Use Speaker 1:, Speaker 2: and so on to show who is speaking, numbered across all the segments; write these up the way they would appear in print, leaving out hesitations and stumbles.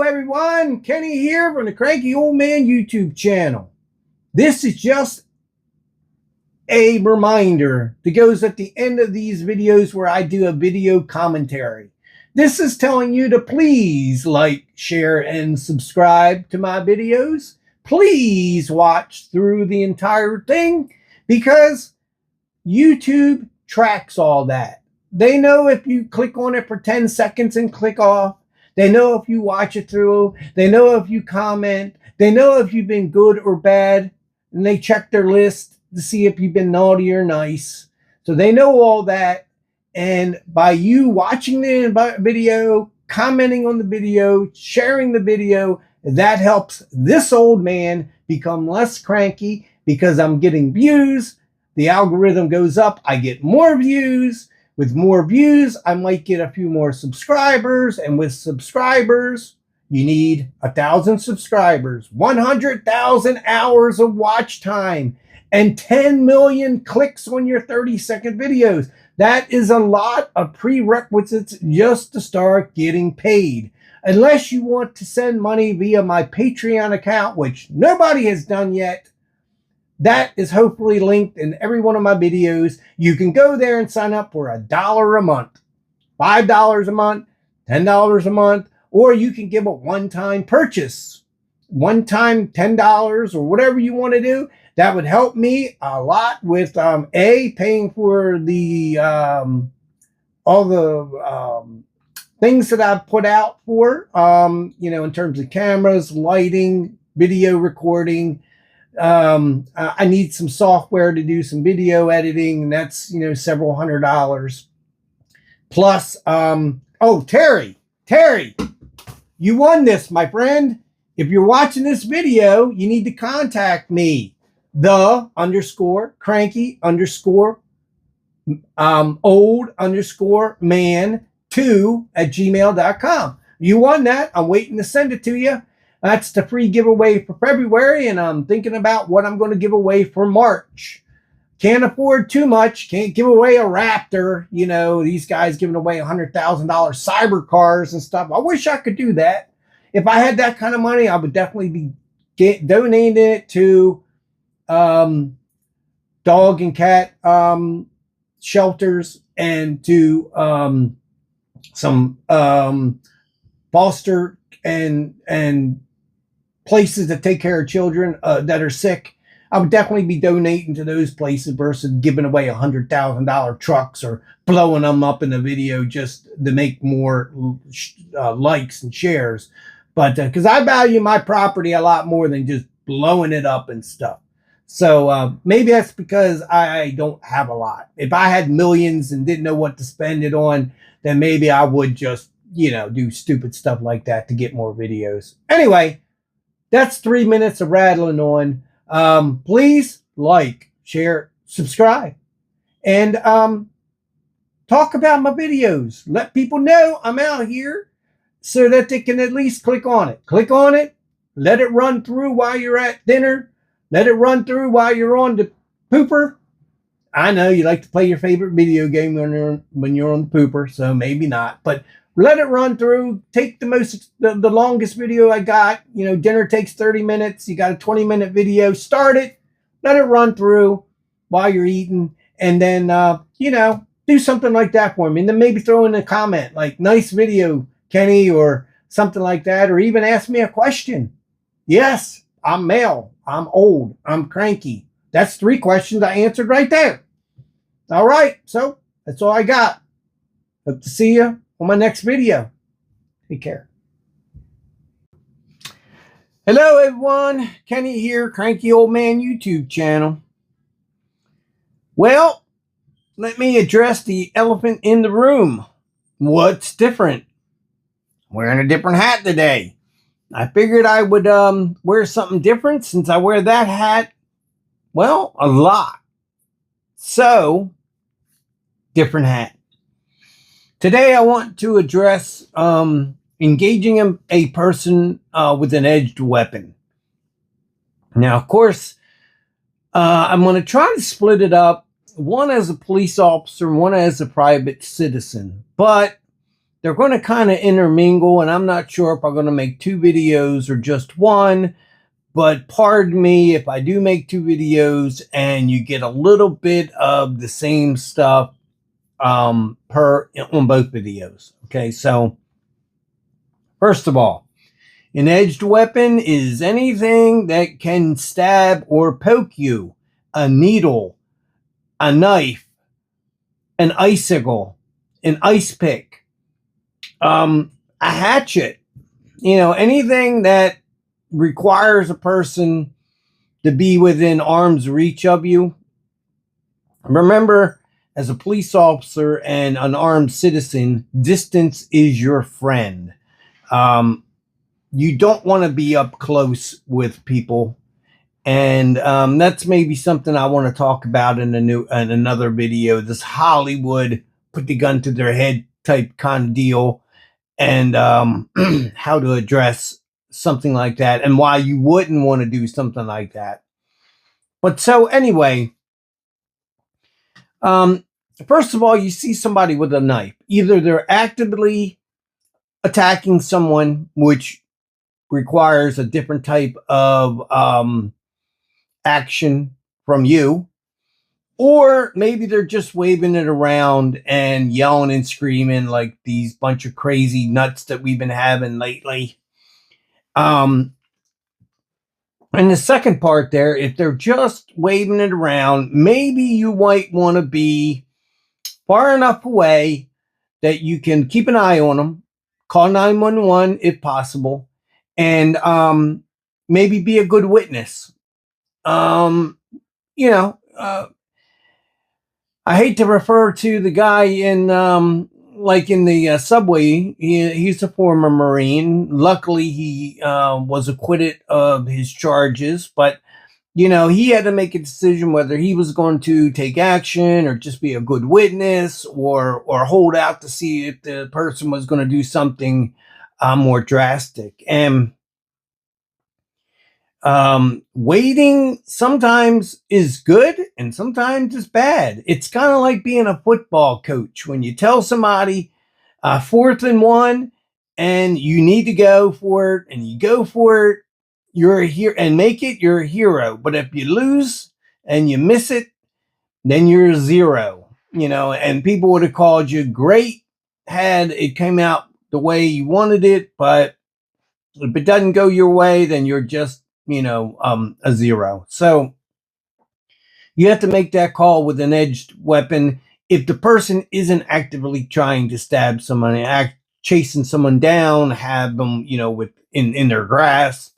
Speaker 1: everyone, Kenny here from the Cranky Old Man YouTube channel. This is just a reminder that goes at the end of these videos where I do a video commentary. This is telling you to please like, share, and subscribe to my videos. Please watch through the entire thing because YouTube tracks all that. They know if you click on it for 10 seconds and click off. They know if you watch it through. They know if you comment. They know if you've been good or bad. And they check their list to see if you've been naughty or nice. So they know all that. And by you watching the video, commenting on the video, sharing the video, that helps this old man become less cranky because I'm getting views. The algorithm goes up. I get more views. With more views, I might get a few more subscribers. And with subscribers, you need 1,000 subscribers, 100,000 hours of watch time, and 10 million clicks on your 30-second videos. That is a lot of prerequisites just to start getting paid. Unless you want to send money via my Patreon account, which nobody has done yet. That is hopefully linked in every one of my videos. You can go there and sign up for $1 a month, $5 a month, $10 a month, or you can give a one-time purchase, one-time $10 or whatever you want to do. That would help me a lot with paying for the all the things that I've put out for, in terms of cameras, lighting, video recording. I need some software to do some video editing, and that's, several $100s. Plus, oh, Terry, you won this, my friend. If you're watching this video, you need to contact me, the_cranky_old_man2@gmail.com. You won that. I'm waiting to send it to you. That's the free giveaway for February, and I'm thinking about what I'm going to give away for March. Can't afford too much. Can't give away a Raptor. These guys giving away $100,000 cyber cars and stuff. I wish I could do that. If I had that kind of money, I would definitely be donating it to dog and cat shelters and to some foster and places that take care of children that are sick. I would definitely be donating to those places versus giving away $100,000 trucks or blowing them up in a video just to make more likes and shares. But because I value my property a lot more than just blowing it up and stuff. So maybe that's because I don't have a lot. If I had millions and didn't know what to spend it on, then maybe I would just, do stupid stuff like that to get more videos. Anyway, that's 3 minutes of rattling on. Please like, share, subscribe, and talk about my videos. Let people know I'm out here so that they can at least click on it. Click on it. Let it run through while you're at dinner. Let it run through while you're on the pooper. I know you like to play your favorite video game when you're on the pooper, so maybe not. But let it run through. Take the longest video I got. Dinner takes 30 minutes. You got a 20-minute video. Start it. Let it run through while you're eating. And then, do something like that for me. And then maybe throw in a comment like, nice video, Kenny, or something like that. Or even ask me a question. Yes, I'm male. I'm old. I'm cranky. That's 3 questions I answered right there. All right. So that's all I got. Hope to see you on my next video. Take care. Hello, everyone. Kenny here, Cranky Old Man YouTube channel. Well, let me address the elephant in the room. What's different? Wearing a different hat today. I figured I would wear something different since I wear that hat, well, a lot. So, different hat. Today I want to address engaging a person with an edged weapon. Now, of course, I'm going to try to split it up, one as a police officer, one as a private citizen. But they're going to kind of intermingle, and I'm not sure if I'm going to make 2 videos or just 1. But pardon me if I do make 2 videos and you get a little bit of the same stuff on both videos. Okay, so first of all, an edged weapon is anything that can stab or poke you. A needle, a knife, an icicle, an ice pick, a hatchet, anything that requires a person to be within arm's reach of you. Remember, as a police officer and an armed citizen, distance is your friend. You don't want to be up close with people. And that's maybe something I want to talk about in another video. This Hollywood put the gun to their head type kind of deal, and how to address something like that, and why you wouldn't want to do something like that. But so anyway, first of all, you see somebody with a knife. Either they're actively attacking someone, which requires a different type of action from you, or maybe they're just waving it around and yelling and screaming like these bunch of crazy nuts that we've been having lately. And the second part there, if they're just waving it around, maybe you might want to be far enough away that you can keep an eye on them, call 911 if possible, and maybe be a good witness. I hate to refer to the guy in like in the subway. He's a former Marine. Luckily, he was acquitted of his charges, but he had to make a decision whether he was going to take action or just be a good witness, or hold out to see if the person was going to do something more drastic. And waiting sometimes is good and sometimes is bad. It's kind of like being a football coach. When you tell somebody 4th and 1 and you need to go for it, and you go for it, you're a hero, and make it, you're a hero. But if you lose and you miss it, then you're a 0, and people would have called you great had it came out the way you wanted it. But if it doesn't go your way, then you're just a 0. So you have to make that call with an edged weapon. If the person isn't actively trying to stab somebody, chasing someone down, have them, in their grasp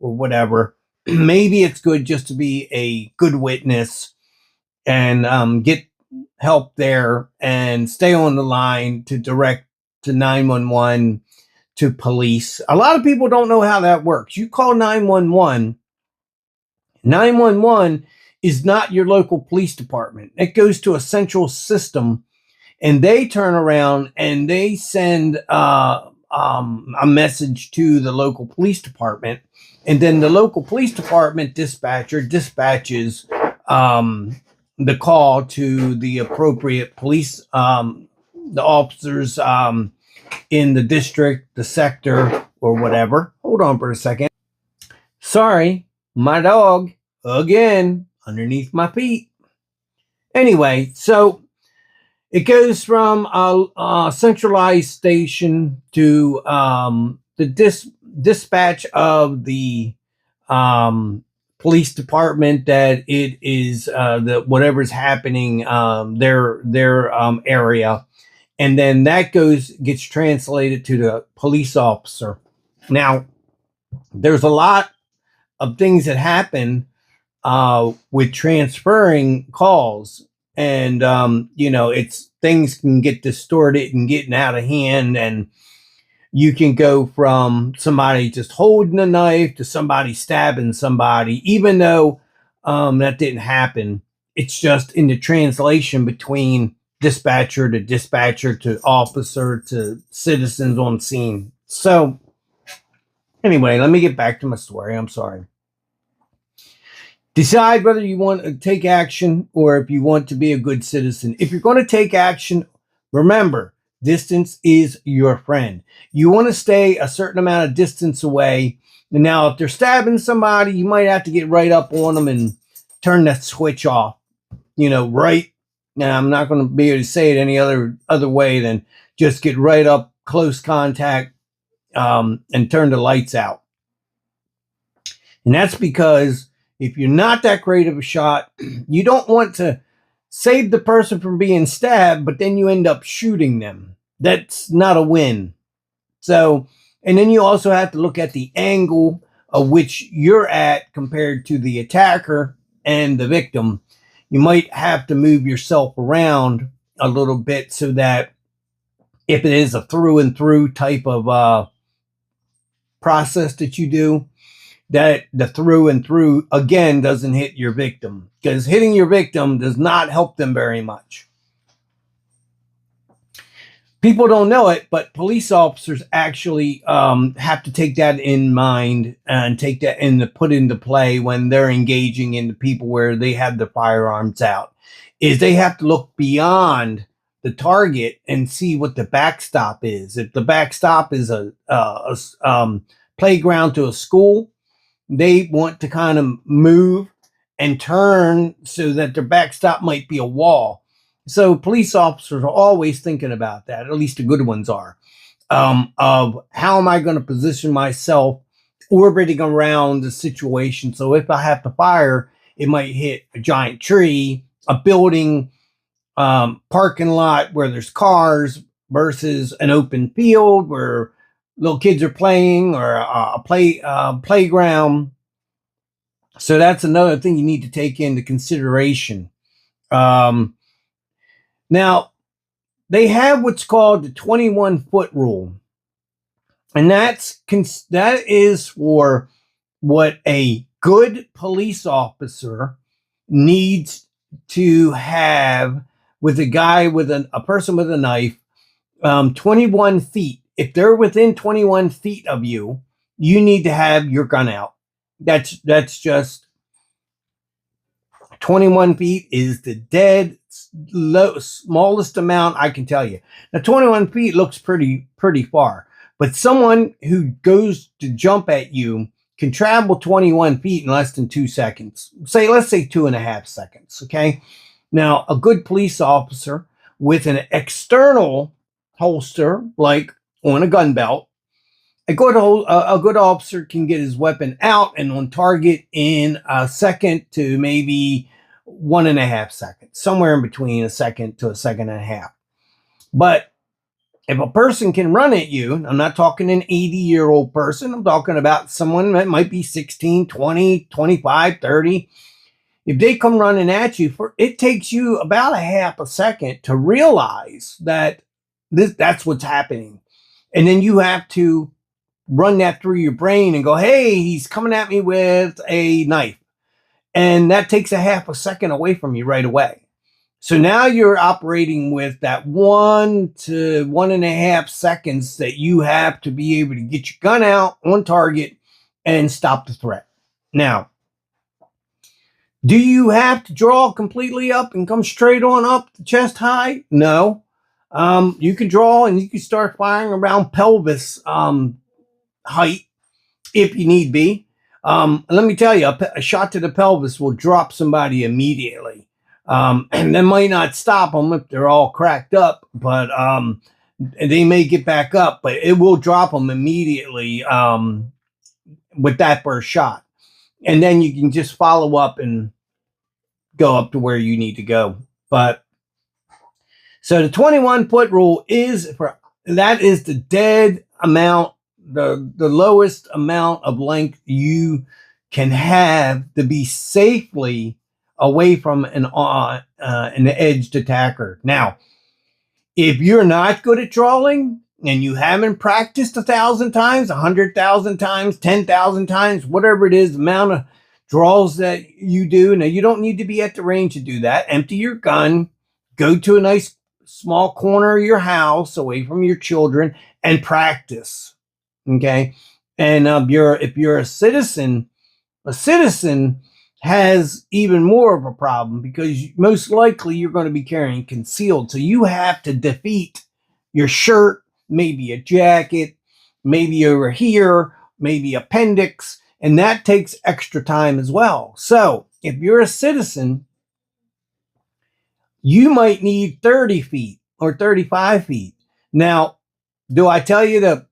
Speaker 1: or whatever, maybe it's good just to be a good witness and get help there and stay on the line to direct to 911. To police. A lot of people don't know how that works. You call 911. 911 is not your local police department. It goes to a central system, and they turn around and they send a message to the local police department, and then the local police department dispatcher dispatches the call to the appropriate police, the officers in the district, the sector, or whatever. Hold on for a second. Sorry, my dog, again, underneath my feet. Anyway, so it goes from a centralized station to the dispatch of the police department that it is whatever's happening their area. And then that gets translated to the police officer. Now, there's a lot of things that happen with transferring calls, and it's things can get distorted and getting out of hand, and you can go from somebody just holding a knife to somebody stabbing somebody, even though that didn't happen. It's just in the translation between dispatcher to officer to citizens on scene. So anyway, let me get back to my story. I'm sorry. Decide whether you want to take action or if you want to be a good citizen. If you're going to take action, remember, Distance is your friend. You want to stay a certain amount of distance away. And now, if they're stabbing somebody, you might have to get right up on them and turn that switch off. Right now, I'm not going to be able to say it any other way than just get right up, close contact, and turn the lights out. And that's because if you're not that great of a shot, you don't want to save the person from being stabbed, but then you end up shooting them. That's not a win. So, and then you also have to look at the angle of which you're at compared to the attacker and the victim. You might have to move yourself around a little bit so that if it is a through and through type of process that you do, that the through and through again doesn't hit your victim, because hitting your victim does not help them very much. People don't know it, but police officers actually have to take that in mind and take that put into play when they're engaging in the people where they have the firearms out. Is they have to look beyond the target and see what the backstop is. If the backstop is a playground to a school, they want to kind of move and turn so that their backstop might be a wall. So police officers are always thinking about that, at least the good ones are, of how am I going to position myself orbiting around the situation. So if I have to fire, it might hit a giant tree, a building, parking lot where there's cars versus an open field where little kids are playing, or a playground. So that's another thing you need to take into consideration. Now, they have what's called the 21-foot rule. And that is for what a good police officer needs to have with a guy with a person with a knife. 21 feet. If they're within 21 feet of you, you need to have your gun out. That's just 21 feet is the dead smallest amount I can tell you. Now, 21 feet looks pretty far, but someone who goes to jump at you can travel 21 feet in less than 2 seconds. Let's say 2.5 seconds. Okay. Now, a good police officer with an external holster, like on a gun belt, a good officer can get his weapon out and on target in a second to maybe 1.5 seconds, somewhere in between a second to a second and a half. But if a person can run at you, I'm not talking an 80-year-old person, I'm talking about someone that might be 16, 20, 25, 30. If they come running at you, it takes you about a half a second to realize that that's what's happening. And then you have to run that through your brain and go, hey, he's coming at me with a knife. And that takes a half a second away from you right away. So now you're operating with that 1 to 1.5 seconds that you have to be able to get your gun out on target and stop the threat. Now, do you have to draw completely up and come straight on up the chest high? No. You can draw and you can start firing around pelvis height if you need be. Let me tell you, a shot to the pelvis will drop somebody immediately. And that might not stop them if they're all cracked up, but they may get back up, but it will drop them immediately with that first shot. And then you can just follow up and go up to where you need to go. But so the 21-foot rule is the dead amount, the lowest amount of length you can have to be safely away from an edged attacker. Now, if you're not good at drawing and you haven't practiced 1,000 times, 100,000 times, 10,000 times, whatever it is, the amount of draws that you do. Now, you don't need to be at the range to do that. Empty your gun, go to a nice small corner of your house away from your children and practice. Okay. And if you're a citizen has even more of a problem because most likely you're going to be carrying concealed. So you have to defeat your shirt, maybe a jacket, maybe over here, maybe appendix, and that takes extra time as well. So if you're a citizen, you might need 30 feet or 35 feet. Now, do I tell you to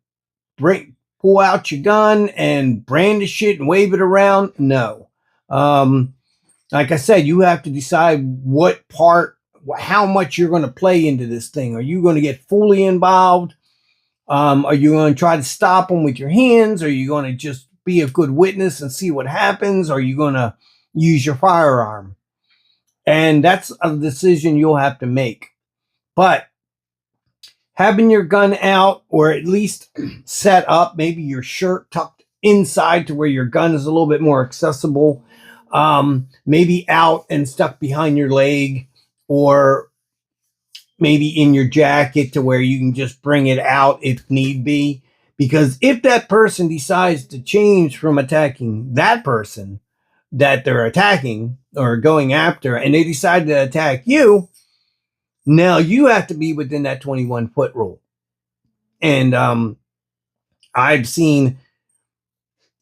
Speaker 1: pull out your gun and brandish it and wave it around? No. Like I said, you have to decide what part, how much you're going to play into this thing. Are you going to get fully involved? Are you going to try to stop them with your hands? Are you going to just be a good witness and see what happens? Are you going to use your firearm? And that's a decision you'll have to make. But having your gun out, or at least set up, maybe your shirt tucked inside to where your gun is a little bit more accessible, maybe out and stuck behind your leg, or maybe in your jacket to where you can just bring it out if need be. Because if that person decides to change from attacking that person that they're attacking or going after, and they decide to attack you, now you have to be within that 21-foot rule. And I've seen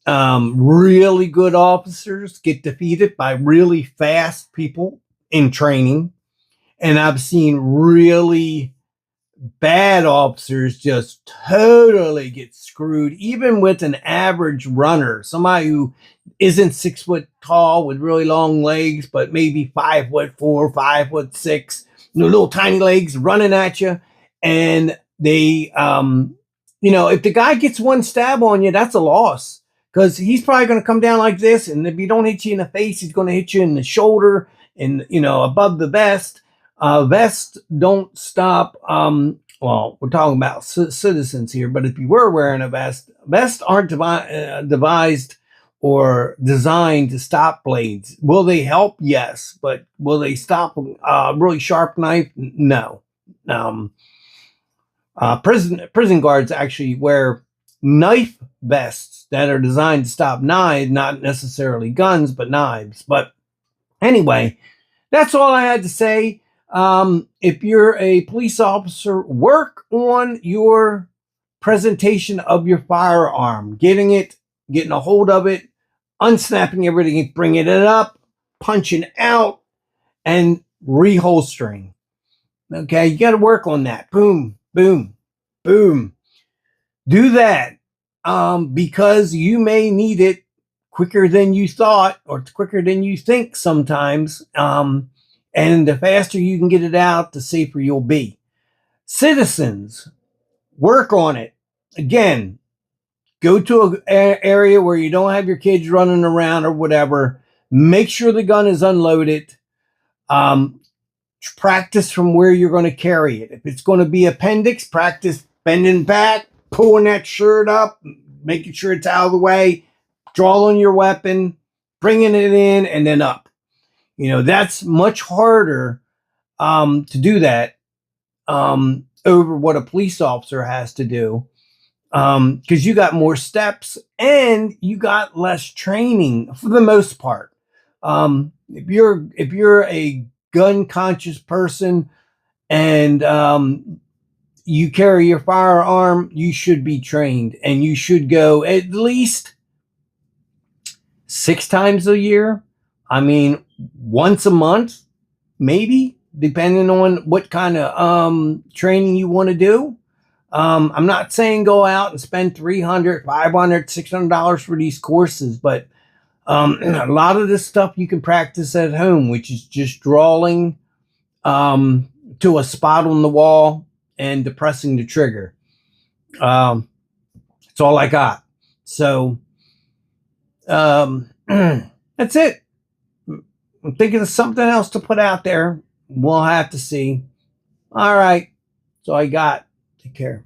Speaker 1: really good officers get defeated by really fast people in training. And I've seen really bad officers just totally get screwed, even with an average runner, somebody who isn't 6 foot tall with really long legs, but maybe 5'4", 5'6", little tiny legs running at you. And they, if the guy gets one stab on you, that's a loss, because he's probably going to come down like this. And if he don't hit you in the face, he's going to hit you in the shoulder and, above the vest. Vests don't stop. Well, we're talking about citizens here, but if you were wearing a vest, vests aren't devised or designed to stop blades. Will they help? Yes. But will they stop a really sharp knife? No. Prison guards actually wear knife vests that are designed to stop knives, not necessarily guns, but knives. But anyway, that's all I had to say. If you're a police officer, work on your presentation of your firearm, getting a hold of it, unsnapping everything, bringing it up, punching out, and reholstering. Okay, you got to work on that. Boom, boom, boom. Do that because you may need it quicker than you thought, or quicker than you think sometimes. And the faster you can get it out, the safer you'll be. Citizens, work on it. Again, go to an area where you don't have your kids running around or whatever. Make sure the gun is unloaded. Practice from where you're going to carry it. If it's going to be appendix, practice bending back, pulling that shirt up, making sure it's out of the way, drawing your weapon, bringing it in, and then up. That's much harder to do that over what a police officer has to do, because you got more steps and you got less training for the most part. If you're a gun conscious person and you carry your firearm, you should be trained, and you should go at least 6 times a year. I mean, once a month, maybe, depending on what kind of training you want to do. I'm not saying go out and spend $300, $500, $600 for these courses, but a lot of this stuff you can practice at home, which is just drawing to a spot on the wall and depressing the trigger. That's all I got. So that's it. I'm thinking of something else to put out there. We'll have to see. All right. That's all I got. Take care.